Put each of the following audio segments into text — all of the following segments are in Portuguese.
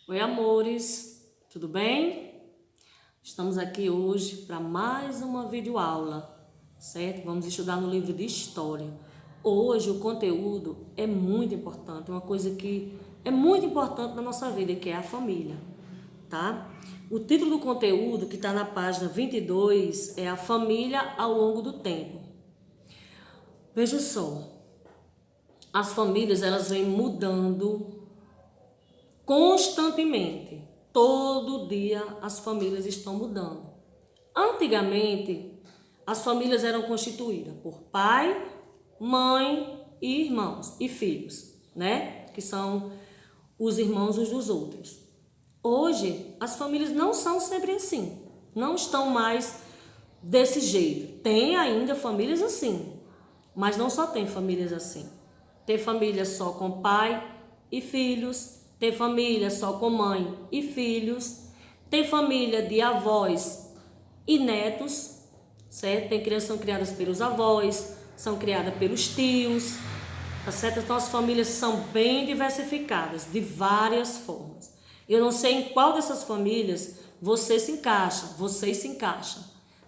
Oi, amores, tudo bem? Estamos aqui hoje para mais uma videoaula, certo? Vamos estudar no livro de História. Hoje o conteúdo é muito importante, uma coisa que é muito importante na nossa vida, que é a família, tá? O título do conteúdo, que está na página 22, é A Família ao Longo do Tempo. Veja só, as famílias elas vêm mudando constantemente. Todo dia as famílias estão mudando. Antigamente, as famílias eram constituídas por pai, mãe e irmãos e filhos, né? Que são os irmãos uns dos outros. Hoje, as famílias não são sempre assim. Não estão mais desse jeito. Tem ainda famílias assim, mas não só tem famílias assim. Tem família só com pai e filhos, tem família só com mãe e filhos, tem família de avós e netos, certo? Tem crianças que são criadas pelos avós, são criadas pelos tios, tá certo? Então as famílias são bem diversificadas, de várias formas. Eu não sei em qual dessas famílias vocês se encaixam,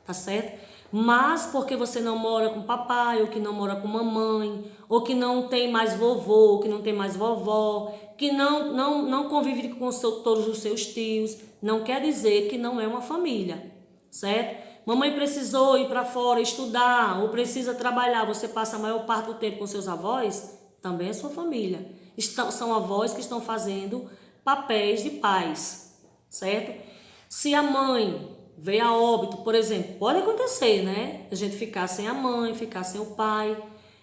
tá certo? Mas porque você não mora com papai, ou que não mora com mamãe, ou que não tem mais vovô, ou que não tem mais vovó, que não convive com todos os seus tios, não quer dizer que não é uma família, certo? Mamãe precisou ir para fora estudar, ou precisa trabalhar, você passa a maior parte do tempo com seus avós, também é sua família. São avós que estão fazendo papéis de pais, certo? Se a mãe veio a óbito, por exemplo, pode acontecer, né? A gente ficar sem a mãe, ficar sem o pai.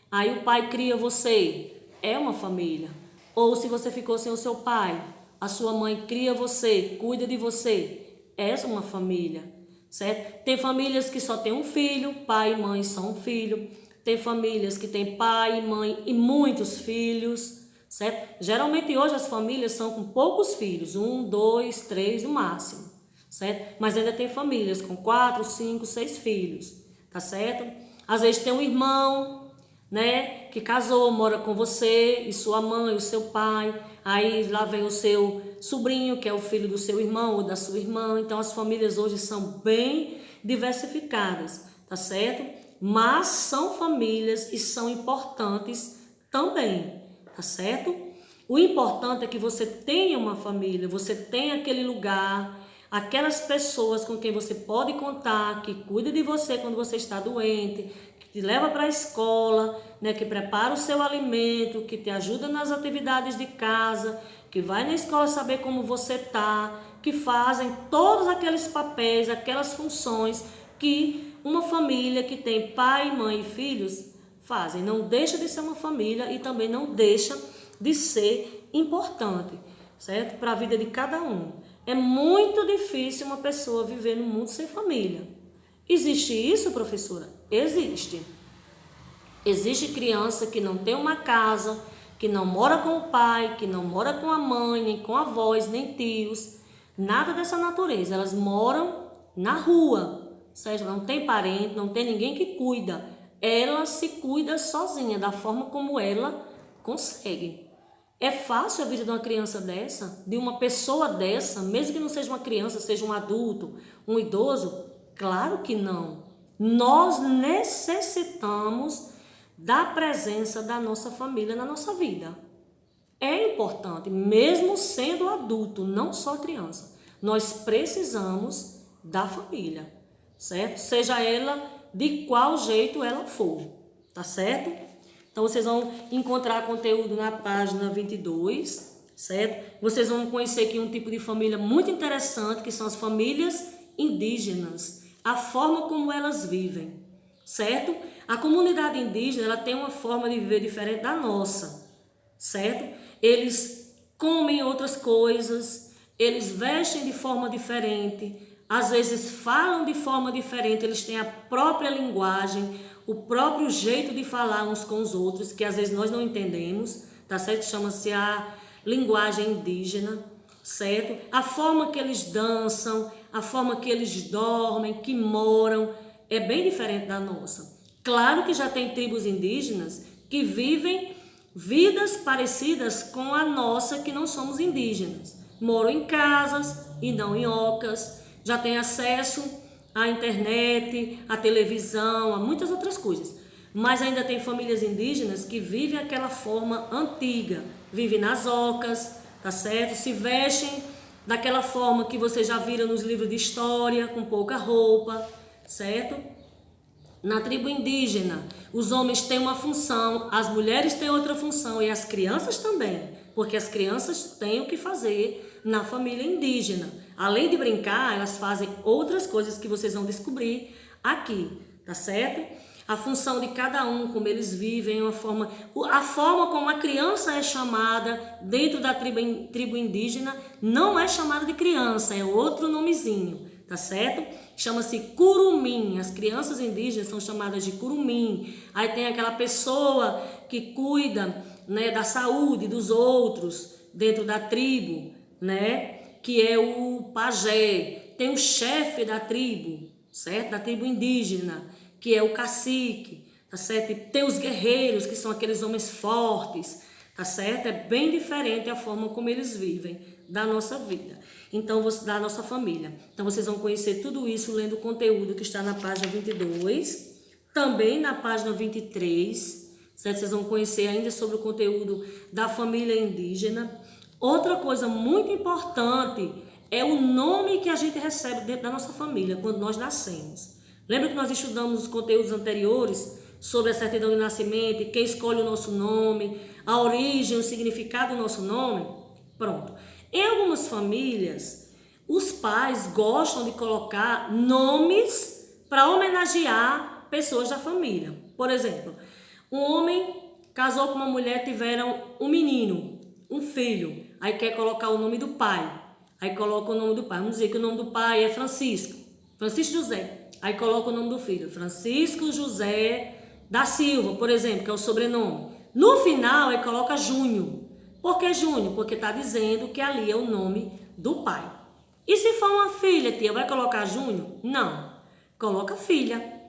Aí o pai cria você, é uma família. Ou se você ficou sem o seu pai, a sua mãe cria você, cuida de você, é uma família, certo? Tem famílias que só tem um filho, pai e mãe só um filho. Tem famílias que tem pai, mãe e muitos filhos, certo? Geralmente hoje as famílias são com poucos filhos, 1, 2, 3 no máximo, certo? Mas ainda tem famílias com 4, 5, 6 filhos, tá certo? Às vezes tem um irmão, né, que casou, mora com você e sua mãe, o seu pai. Aí lá vem o seu sobrinho, que é o filho do seu irmão ou da sua irmã. Então as famílias hoje são bem diversificadas, tá certo? Mas são famílias e são importantes também, tá certo? O importante é que você tenha uma família, você tenha aquele lugar, aquelas pessoas com quem você pode contar, que cuida de você quando você está doente, que te leva para a escola, né, que prepara o seu alimento, que te ajuda nas atividades de casa, que vai na escola saber como você está, que fazem todos aqueles papéis, aquelas funções que uma família que tem pai, mãe e filhos fazem. Não deixa de ser uma família e também não deixa de ser importante, certo? Para a vida de cada um. É muito difícil uma pessoa viver no mundo sem família. Existe isso, professora? Existe. Existe criança que não tem uma casa, que não mora com o pai, que não mora com a mãe, nem com avós, nem tios, nada dessa natureza. Elas moram na rua, certo? Não tem parente, não tem ninguém que cuida. Ela se cuida sozinha, da forma como ela consegue. É fácil a vida de uma criança dessa, de uma pessoa dessa, mesmo que não seja uma criança, seja um adulto, um idoso? Claro que não. Nós necessitamos da presença da nossa família na nossa vida. É importante, mesmo sendo adulto, não só criança. Nós precisamos da família, certo? Seja ela de qual jeito ela for, tá certo? Então, vocês vão encontrar conteúdo na página 22, certo? Vocês vão conhecer aqui um tipo de família muito interessante, que são as famílias indígenas. A forma como elas vivem, certo? A comunidade indígena, ela tem uma forma de viver diferente da nossa, certo? Eles comem outras coisas, eles vestem de forma diferente, às vezes falam de forma diferente, eles têm a própria linguagem, o próprio jeito de falar uns com os outros, que às vezes nós não entendemos, tá certo? Chama-se a linguagem indígena, certo? A forma que eles dançam, a forma que eles dormem, que moram, é bem diferente da nossa. Claro que já tem tribos indígenas que vivem vidas parecidas com a nossa, que não somos indígenas. moram em casas e não em ocas, já têm acesso à internet, à televisão, a muitas outras coisas. Mas ainda tem famílias indígenas que vivem aquela forma antiga, vivem nas ocas, tá certo? Se vestem daquela forma que vocês já viram nos livros de história, com pouca roupa, certo? Na tribo indígena, os homens têm uma função, as mulheres têm outra função e as crianças também, porque as crianças têm o que fazer na família indígena. Além de brincar, elas fazem outras coisas que vocês vão descobrir aqui, tá certo? A função de cada um, como eles vivem, a forma como a criança é chamada dentro da tribo indígena, não é chamada de criança, é outro nomezinho, tá certo? Chama-se curumim, as crianças indígenas são chamadas de curumim. Aí tem aquela pessoa que cuida, né, da saúde dos outros dentro da tribo, né, que é o pajé. Tem o chefe da tribo, certo? Da tribo indígena, que é o cacique, tá certo? E tem os guerreiros, que são aqueles homens fortes, tá certo? É bem diferente a forma como eles vivem da nossa vida, então, da nossa família. Então, vocês vão conhecer tudo isso lendo o conteúdo que está na página 22, também na página 23, certo? Vocês vão conhecer ainda sobre o conteúdo da família indígena. Outra coisa muito importante é o nome que a gente recebe dentro da nossa família quando nós nascemos. Lembra que nós estudamos os conteúdos anteriores sobre a certidão de nascimento, quem escolhe o nosso nome, a origem, o significado do nosso nome? Pronto. Em algumas famílias, os pais gostam de colocar nomes para homenagear pessoas da família. Por exemplo, um homem casou com uma mulher, tiveram um menino, um filho, aí quer colocar o nome do pai, aí coloca o nome do pai. Vamos dizer que o nome do pai é Francisco José, aí coloca o nome do filho, Francisco José da Silva, por exemplo, que é o sobrenome. No final, aí coloca Júnior. Por que Júnior? Porque está dizendo que ali é o nome do pai. E se for uma filha, tia, vai colocar Júnior? Não, coloca filha.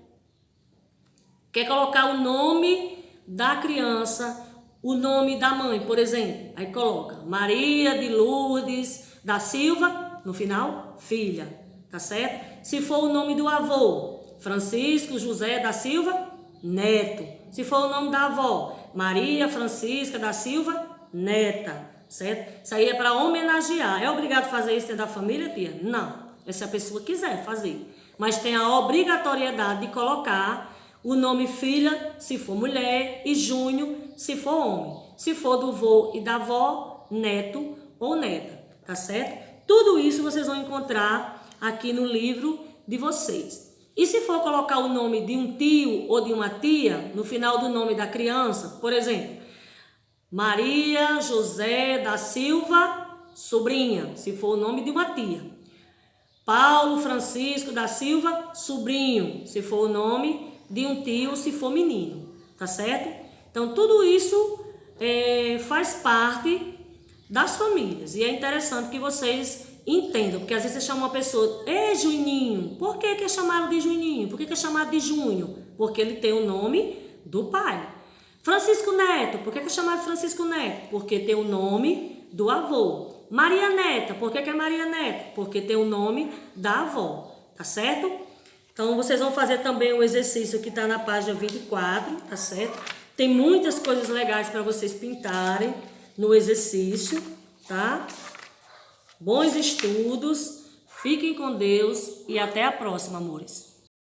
Quer colocar o nome da criança, o nome da mãe, por exemplo, aí coloca Maria de Lourdes da Silva, no final, filha, tá certo? Se for o nome do avô, Francisco José da Silva, neto. Se for o nome da avó, Maria Francisca da Silva, neta, certo? Isso aí é para homenagear. É obrigado a fazer isso dentro da família, tia? Não, é se a pessoa quiser fazer. Mas tem a obrigatoriedade de colocar o nome filha, se for mulher, e Júnior, se for homem. Se for do vô e da avó, neto ou neta, tá certo? Tudo isso vocês vão encontrar aqui no livro de vocês. E se for colocar o nome de um tio ou de uma tia no final do nome da criança, por exemplo, Maria José da Silva, sobrinha, se for o nome de uma tia. Paulo Francisco da Silva, sobrinho, se for o nome de um tio, se for menino, tá certo? Então, tudo isso faz parte das famílias. E é interessante que vocês entendam, porque às vezes você chama uma pessoa, Juninho, por que é chamado de Juninho? Por que é chamado de Júnior? Porque ele tem o nome do pai. Francisco Neto, por que é chamado Francisco Neto? Porque tem o nome do avô. Maria Neta, por que é Maria Neto? Porque tem o nome da avó, tá certo? Então, vocês vão fazer também o exercício que está na página 24, tá certo? Tem muitas coisas legais para vocês pintarem no exercício, tá? Bons estudos, fiquem com Deus e até a próxima, amores.